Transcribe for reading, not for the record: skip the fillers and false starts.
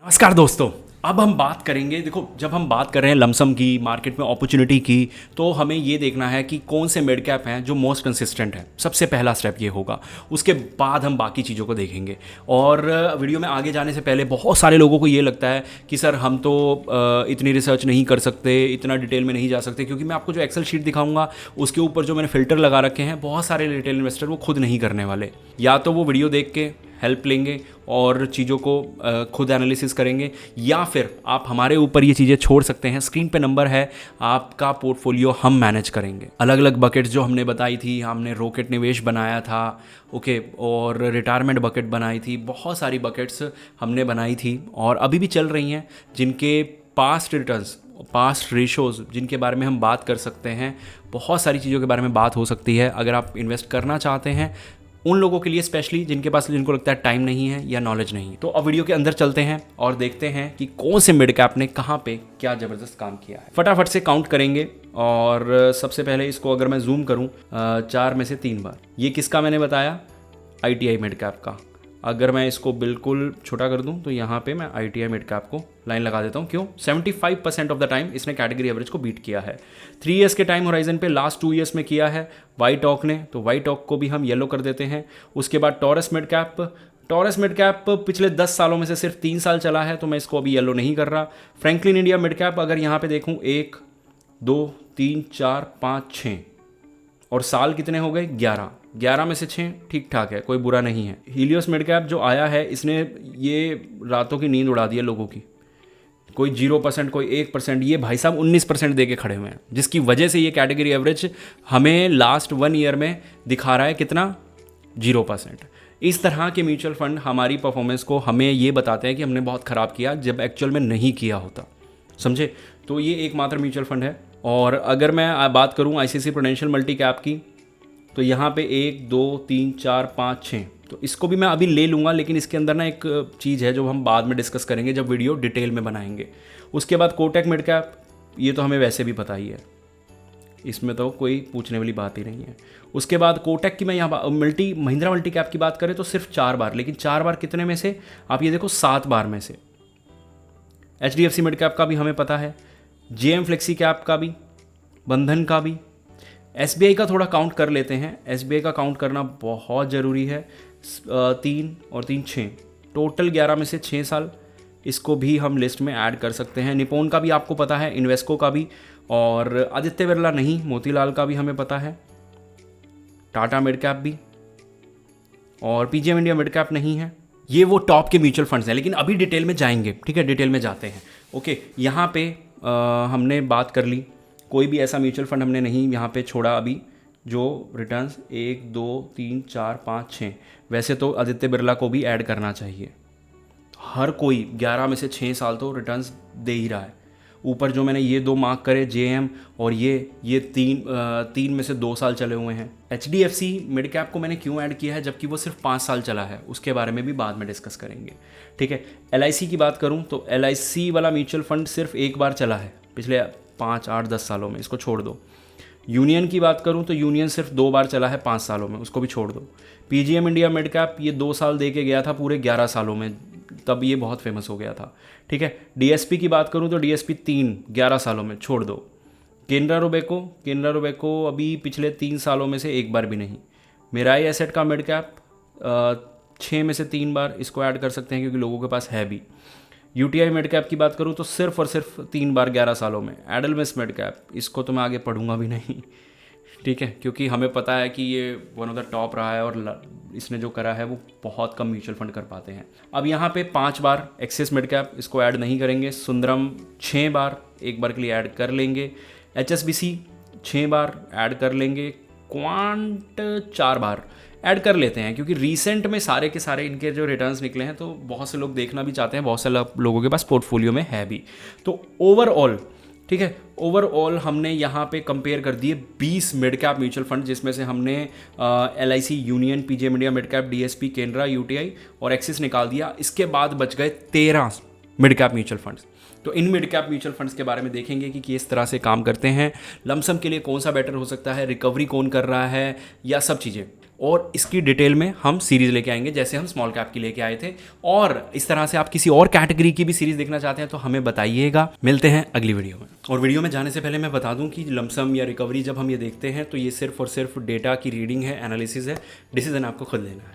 नमस्कार दोस्तों। अब हम बात करेंगे, देखो जब हम बात कर रहे हैं लमसम की, मार्केट में अपॉर्चुनिटी की, तो हमें ये देखना है कि कौन से मिड कैप हैं जो मोस्ट कंसिस्टेंट है। सबसे पहला स्टेप ये होगा, उसके बाद हम बाकी चीज़ों को देखेंगे। और वीडियो में आगे जाने से पहले बहुत सारे लोगों को ये लगता है कि सर हम तो इतनी रिसर्च नहीं कर सकते, इतना डिटेल में नहीं जा सकते, क्योंकि मैं आपको जो एक्सेल शीट दिखाऊंगा उसके ऊपर जो मैंने फिल्टर लगा रखे हैं, बहुत सारे रिटेल इन्वेस्टर वो खुद नहीं करने वाले। या तो वो वीडियो देख के हेल्प लेंगे और चीज़ों को खुद एनालिसिस करेंगे, या फिर आप हमारे ऊपर ये चीज़ें छोड़ सकते हैं। स्क्रीन पे नंबर है, आपका पोर्टफोलियो हम मैनेज करेंगे। अलग अलग बकेट्स जो हमने बताई थी, हमने रॉकेट निवेश बनाया था, ओके, और रिटायरमेंट बकेट बनाई थी, बहुत सारी बकेट्स हमने बनाई थी और अभी भी चल रही हैं, जिनके पास्ट रिटर्न्स, पास्ट रेशोज़ जिनके बारे में हम बात कर सकते हैं। बहुत सारी चीज़ों के बारे में बात हो सकती है अगर आप इन्वेस्ट करना चाहते हैं, उन लोगों के लिए स्पेशली जिनको लगता है टाइम नहीं है या नॉलेज नहीं। तो अब वीडियो के अंदर चलते हैं और देखते हैं कि कौन से मिड कैप ने कहाँ पे क्या ज़बरदस्त काम किया है। फटाफट से काउंट करेंगे और सबसे पहले इसको अगर मैं जूम करूँ 4 में से 3 बार, ये किसका मैंने बताया, ITI मिड कैप का। अगर मैं इसको बिल्कुल छोटा कर दूं तो यहाँ पे मैं ITI मिड कैप को लाइन लगा देता हूँ। क्यों? 75% ऑफ द टाइम इसने कैटेगरी एवरेज को बीट किया है। 3 ईयर्स के टाइम होराइजन पे लास्ट 2 ईयर्स में किया है वाइटॉक ने, तो वाइटॉक को भी हम येलो कर देते हैं। उसके बाद टॉरस मिड कैप पिछले 10 सालों में से सिर्फ 3 साल चला है, तो मैं इसको अभी येलो नहीं कर रहा। फ्रैंकलिन इंडिया मिड कैप अगर यहाँ पे देखूँ 1 2 3 4 5 6 और साल कितने हो गए, 11 में से 6 ठीक ठाक है, कोई बुरा नहीं है। हीलियोस मिड कैप जो आया है, इसने ये रातों की नींद उड़ा दी है लोगों की। कोई 0%, कोई 1%, ये भाई साहब 19% दे के खड़े हुए हैं, जिसकी वजह से ये कैटेगरी एवरेज हमें लास्ट 1 ईयर में दिखा रहा है कितना, 0%। इस तरह के म्यूचुअल फंड हमारी परफॉर्मेंस को हमें ये बताते हैं कि हमने बहुत ख़राब किया, जब एक्चुअल में नहीं किया होता, समझे। तो ये एकमात्र म्यूचुअल फंड है। और अगर मैं बात करूँ ICICI प्रूडेंशियल मल्टी कैप की, तो यहाँ पे 1 2 3 4 5 6, तो इसको भी मैं अभी ले लूँगा, लेकिन इसके अंदर ना एक चीज़ है जो हम बाद में डिस्कस करेंगे जब वीडियो डिटेल में बनाएंगे। उसके बाद कोटक मिड कैप, ये तो हमें वैसे भी पता ही है, इसमें तो कोई पूछने वाली बात ही नहीं है। उसके बाद कोटक की मैं यहाँ महिंद्रा मल्टी कैप की बात करें तो सिर्फ 4 बार, लेकिन 4 बार कितने में से, आप ये देखो 7 बार में से। HDFC मिड कैप का भी हमें पता है, JM फ्लेक्सी कैप का भी, बंधन का भी। SBI का थोड़ा काउंट कर लेते हैं, SBI का काउंट करना बहुत ज़रूरी है। 3 और 3 6, टोटल 11 में से 6 साल, इसको भी हम लिस्ट में ऐड कर सकते हैं। निपोन का भी आपको पता है, इन्वेस्को का भी, और आदित्य बिरला नहीं, मोतीलाल का भी हमें पता है, टाटा मिड कैप भी, और PGM इंडिया मिड कैप नहीं है। ये वो टॉप के म्यूचुअल फंड्स हैं, लेकिन अभी डिटेल में जाएंगे, ठीक है, डिटेल में जाते हैं। ओके, यहाँ पे हमने बात कर ली, कोई भी ऐसा म्यूचुअल फंड हमने नहीं यहाँ पे छोड़ा अभी जो रिटर्न्स 1 2 3 4 5 6, वैसे तो आदित्य बिरला को भी ऐड करना चाहिए। हर कोई 11 में से 6 साल तो रिटर्न्स दे ही रहा है। ऊपर जो मैंने ये 2 मार्क करे, JM, और ये 3 में से 2 साल चले हुए हैं। HDFC मिड कैप को मैंने क्यों ऐड किया है, जबकि वो सिर्फ 5 साल चला है, उसके बारे में भी बाद में डिस्कस करेंगे, ठीक है। LIC की बात करूँ तो LIC वाला म्यूचुअल फंड सिर्फ 1 बार चला है पिछले 5 8 10 सालों में, इसको छोड़ दो। यूनियन की बात करूं तो यूनियन सिर्फ 2 बार चला है 5 सालों में, उसको भी छोड़ दो। PGM इंडिया मिड कैप ये 2 साल दे के गया था पूरे 11 सालों में, तब ये बहुत फेमस हो गया था, ठीक है। DSP की बात करूं तो DSP 3 11 सालों में, छोड़ दो। केनरा रोबेको अभी पिछले 3 सालों में से 1 बार भी नहीं। मेराई एसेट का मिड कैप 6 में से 3 बार, इसको ऐड कर सकते हैं क्योंकि लोगों के पास है भी। UTI मिड कैप की बात करूँ तो सिर्फ और सिर्फ 3 बार 11 सालों में। एडलमिस मिड कैप, इसको तो मैं आगे पढ़ूंगा भी नहीं, ठीक है, क्योंकि हमें पता है कि ये वन ऑफ द टॉप रहा है और इसने जो करा है वो बहुत कम म्यूचुअल फंड कर पाते हैं। अब यहाँ पे 5 बार एक्सिस मिड कैप, इसको ऐड नहीं करेंगे। सुंदरम 6 बार, 1 बार के लिए ऐड कर लेंगे। HSBC 6 बार ऐड कर लेंगे। क्वांट 4 बार ऐड कर लेते हैं, क्योंकि रीसेंट में सारे के सारे इनके जो रिटर्न्स निकले हैं तो बहुत से लोग देखना भी चाहते हैं, बहुत से लोगों के पास पोर्टफोलियो में है भी। तो ओवरऑल, ठीक है, ओवरऑल हमने यहाँ पे कंपेयर कर दिए 20 मिड कैप म्यूचुअल फंड, जिसमें से हमने LIC, union, PGM India mid cap, DSP, Canara, UTI और एक्सिस निकाल दिया। इसके बाद बच गए 13 मिड कैप म्यूचुअल फंड्स। तो इन मिड कैप म्यूचुअल फंड्स के बारे में देखेंगे कि किस तरह से काम करते हैं, लमसम के लिए कौन सा बेटर हो सकता है, रिकवरी कौन कर रहा है, या सब चीज़ें। और इसकी डिटेल में हम सीरीज़ लेके आएंगे जैसे हम स्मॉल कैप की लेके आए थे। और इस तरह से आप किसी और कैटेगरी की भी सीरीज़ देखना चाहते हैं तो हमें बताइएगा। मिलते हैं अगली वीडियो में। और वीडियो में जाने से पहले मैं बता दूं कि लमसम या रिकवरी जब हम ये देखते हैं तो ये सिर्फ और सिर्फ डेटा की रीडिंग है, एनालिसिस है, डिसीजन आपको खुद लेना है।